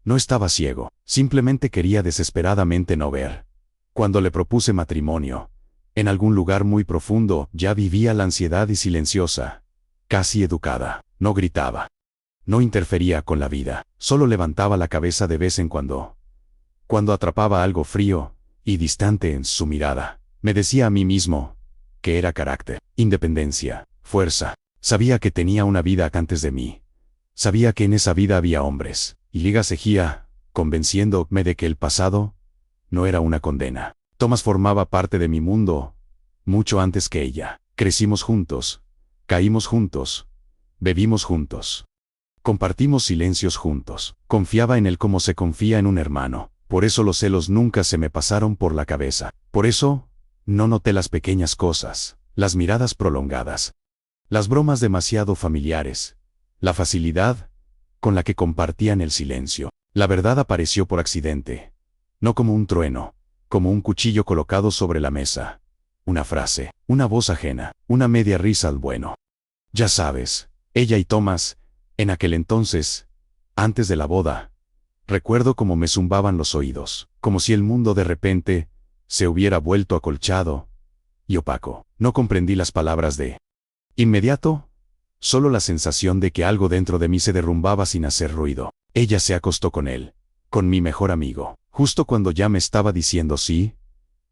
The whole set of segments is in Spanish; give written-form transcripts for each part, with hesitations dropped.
No estaba ciego, simplemente quería desesperadamente no ver. Cuando le propuse matrimonio, en algún lugar muy profundo ya vivía la ansiedad y silenciosa, casi educada. No gritaba. No interfería con la vida, solo levantaba la cabeza de vez en cuando. Cuando atrapaba algo frío y distante en su mirada, me decía a mí mismo que era carácter, independencia, fuerza. Sabía que tenía una vida antes de mí. Sabía que en esa vida había hombres, y Liga seguía convenciéndome de que el pasado no era una condena. Thomas formaba parte de mi mundo mucho antes que ella. Crecimos juntos, caímos juntos, bebimos juntos. Compartimos silencios juntos. Confiaba en él como se confía en un hermano. Por eso los celos nunca se me pasaron por la cabeza. Por eso, no noté las pequeñas cosas, las miradas prolongadas, las bromas demasiado familiares, la facilidad con la que compartían el silencio. La verdad apareció por accidente. No como un trueno, como un cuchillo colocado sobre la mesa. Una frase, una voz ajena, una media risa al bueno. Ya sabes, ella y Thomas, en aquel entonces, antes de la boda, recuerdo cómo me zumbaban los oídos, como si el mundo de repente se hubiera vuelto acolchado y opaco. No comprendí las palabras de inmediato, solo la sensación de que algo dentro de mí se derrumbaba sin hacer ruido. Ella se acostó con él, con mi mejor amigo, justo cuando ya me estaba diciendo sí.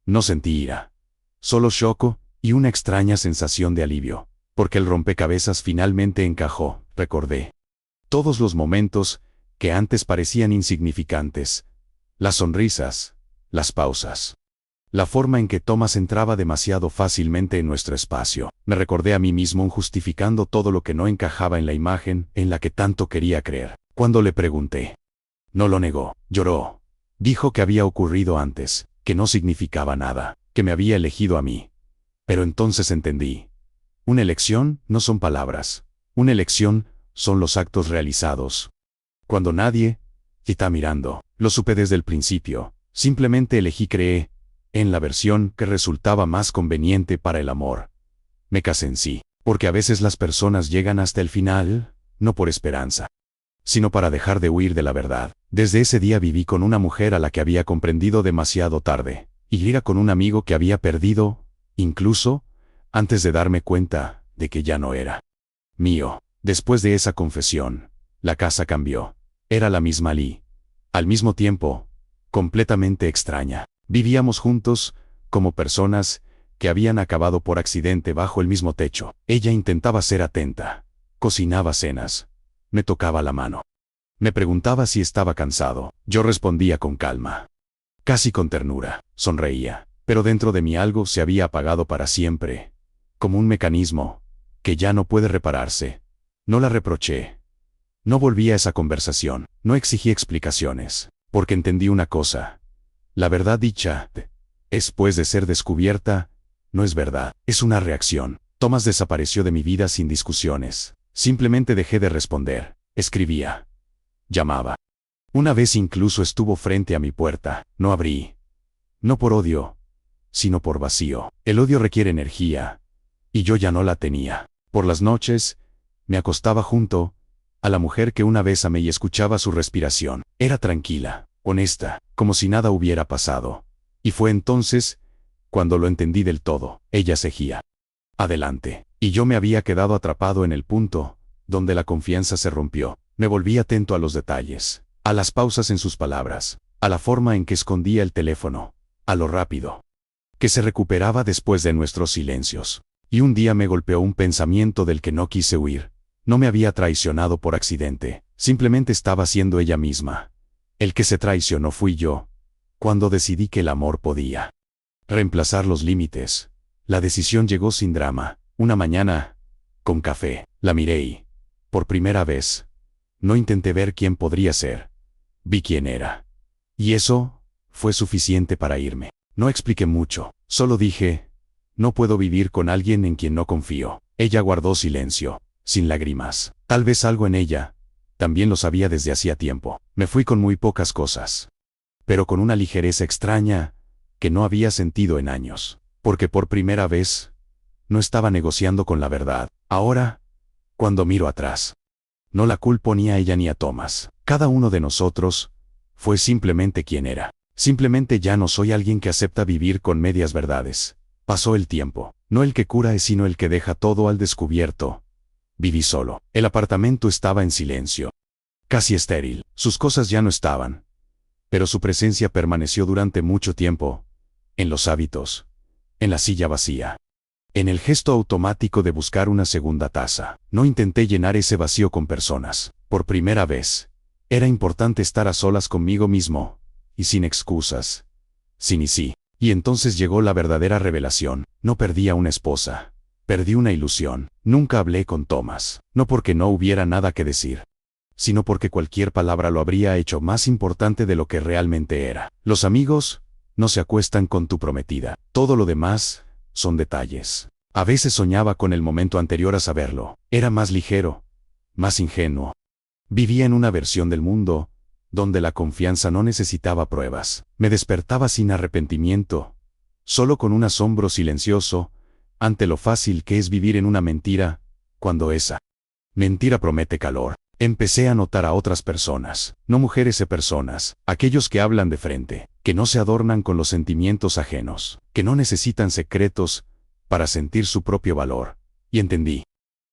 No sentí ira, solo shock y una extraña sensación de alivio, porque el rompecabezas finalmente encajó. Recordé todos los momentos que antes parecían insignificantes, las sonrisas, las pausas, la forma en que Thomas entraba demasiado fácilmente en nuestro espacio. Me recordé a mí mismo justificando todo lo que no encajaba en la imagen en la que tanto quería creer. Cuando le pregunté, no lo negó, lloró. Dijo que había ocurrido antes, que no significaba nada, que me había elegido a mí. Pero entonces entendí. Una elección no son palabras. Una elección son los actos realizados. Cuando nadie está mirando, lo supe desde el principio. Simplemente elegí creer en la versión que resultaba más conveniente para el amor. Me casé en sí, porque a veces las personas llegan hasta el final, no por esperanza, sino para dejar de huir de la verdad. Desde ese día viví con una mujer a la que había comprendido demasiado tarde, y era con un amigo que había perdido, incluso, antes de darme cuenta de que ya no era mío. Después de esa confesión, la casa cambió. Era la misma Lee. Al mismo tiempo, completamente extraña. Vivíamos juntos, como personas que habían acabado por accidente bajo el mismo techo. Ella intentaba ser atenta. Cocinaba cenas. Me tocaba la mano. Me preguntaba si estaba cansado. Yo respondía con calma, casi con ternura. Sonreía. Pero dentro de mí algo se había apagado para siempre, como un mecanismo que ya no puede repararse. No la reproché. No volví a esa conversación. No exigí explicaciones, porque entendí una cosa. La verdad dicha, después de ser descubierta, no es verdad, es una reacción. Thomas desapareció de mi vida sin discusiones. Simplemente dejé de responder. Escribía. Llamaba. Una vez incluso estuvo frente a mi puerta. No abrí. No por odio, sino por vacío. El odio requiere energía, y yo ya no la tenía. Por las noches, me acostaba junto a la mujer que una vez amé y escuchaba su respiración. Era tranquila, honesta, como si nada hubiera pasado. Y fue entonces cuando lo entendí del todo. Ella seguía adelante, y yo me había quedado atrapado en el punto donde la confianza se rompió. Me volví atento a los detalles, a las pausas en sus palabras, a la forma en que escondía el teléfono, a lo rápido que se recuperaba después de nuestros silencios. Y un día me golpeó un pensamiento del que no quise huir. No me había traicionado por accidente, simplemente estaba siendo ella misma. El que se traicionó fui yo, cuando decidí que el amor podía reemplazar los límites. La decisión llegó sin drama. Una mañana, con café, la miré y, por primera vez, no intenté ver quién podría ser. Vi quién era. Y eso fue suficiente para irme. No expliqué mucho, solo dije, no puedo vivir con alguien en quien no confío. Ella guardó silencio, sin lágrimas. Tal vez algo en ella también lo sabía desde hacía tiempo. Me fui con muy pocas cosas, pero con una ligereza extraña que no había sentido en años, porque por primera vez no estaba negociando con la verdad. Ahora, cuando miro atrás, no la culpo ni a ella ni a Thomas. Cada uno de nosotros Fue simplemente quien era. Simplemente ya no soy alguien que acepta vivir con medias verdades. Pasó el tiempo. No el que cura es sino el que deja todo al descubierto. Viví solo. El apartamento estaba en silencio. Casi estéril. Sus cosas ya no estaban. Pero su presencia permaneció durante mucho tiempo. En los hábitos. En la silla vacía. En el gesto automático de buscar una segunda taza. No intenté llenar ese vacío con personas. Por primera vez. Era importante estar a solas conmigo mismo. Y sin excusas. Sin y sí. Y entonces llegó la verdadera revelación. No perdí a una esposa. Perdí una ilusión. Nunca hablé con Thomas. No porque no hubiera nada que decir, sino porque cualquier palabra lo habría hecho más importante de lo que realmente era. Los amigos no se acuestan con tu prometida. Todo lo demás son detalles. A veces soñaba con el momento anterior a saberlo. Era más ligero, más ingenuo. Vivía en una versión del mundo donde la confianza no necesitaba pruebas. Me despertaba sin arrepentimiento, solo con un asombro silencioso ante lo fácil que es vivir en una mentira, cuando esa mentira promete calor. Empecé a notar a otras personas, no mujeres personas, aquellos que hablan de frente, que no se adornan con los sentimientos ajenos, que no necesitan secretos para sentir su propio valor. Y entendí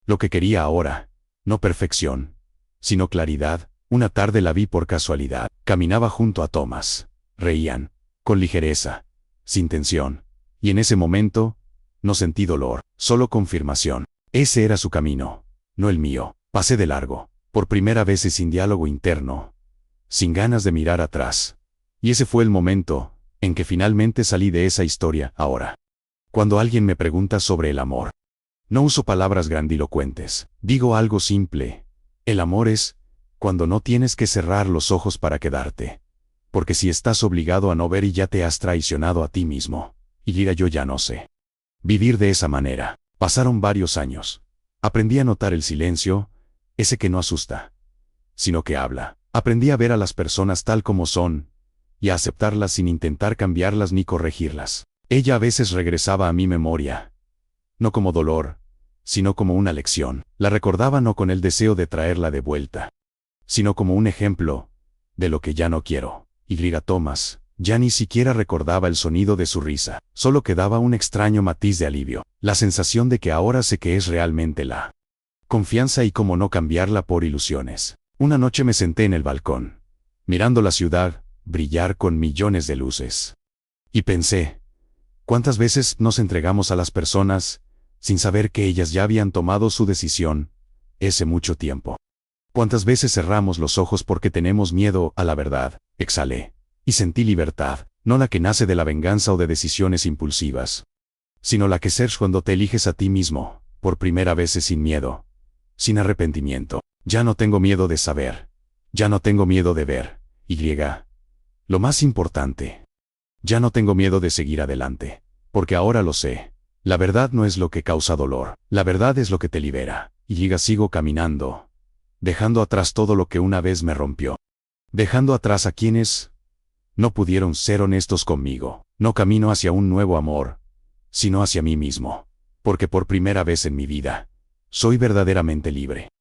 lo que quería ahora, no perfección, sino claridad. Una tarde la vi por casualidad. Caminaba junto a Thomas. Reían, con ligereza, sin tensión. Y en ese momento, no sentí dolor, solo confirmación. Ese era su camino, no el mío. Pasé de largo, por primera vez sin diálogo interno, sin ganas de mirar atrás. Y ese fue el momento en que finalmente salí de esa historia. Ahora, cuando alguien me pregunta sobre el amor, no uso palabras grandilocuentes. Digo algo simple. El amor es cuando no tienes que cerrar los ojos para quedarte. Porque si estás obligado a no ver y ya te has traicionado a ti mismo. Y dirá yo ya no sé vivir de esa manera. Pasaron varios años. Aprendí a notar el silencio, ese que no asusta, sino que habla. Aprendí a ver a las personas tal como son, y a aceptarlas sin intentar cambiarlas ni corregirlas. Ella a veces regresaba a mi memoria, no como dolor, sino como una lección. La recordaba no con el deseo de traerla de vuelta, sino como un ejemplo de lo que ya no quiero. Y Thomas ya ni siquiera recordaba el sonido de su risa, solo quedaba un extraño matiz de alivio, la sensación de que ahora sé que es realmente la confianza y cómo no cambiarla por ilusiones. Una noche me senté en el balcón, mirando la ciudad brillar con millones de luces. Y pensé, ¿cuántas veces nos entregamos a las personas sin saber que ellas ya habían tomado su decisión hace mucho tiempo? ¿Cuántas veces cerramos los ojos porque tenemos miedo a la verdad? Exhalé. Y sentí libertad, no la que nace de la venganza o de decisiones impulsivas, sino la que ser cuando te eliges a ti mismo, por primera vez sin miedo, sin arrepentimiento. Ya no tengo miedo de saber. Ya no tengo miedo de ver. Lo más importante. Ya no tengo miedo de seguir adelante. Porque ahora lo sé. La verdad no es lo que causa dolor. La verdad es lo que te libera. Y sigo caminando, dejando atrás todo lo que una vez me rompió. Dejando atrás a quienes no pudieron ser honestos conmigo. No camino hacia un nuevo amor, sino hacia mí mismo. Porque por primera vez en mi vida, soy verdaderamente libre.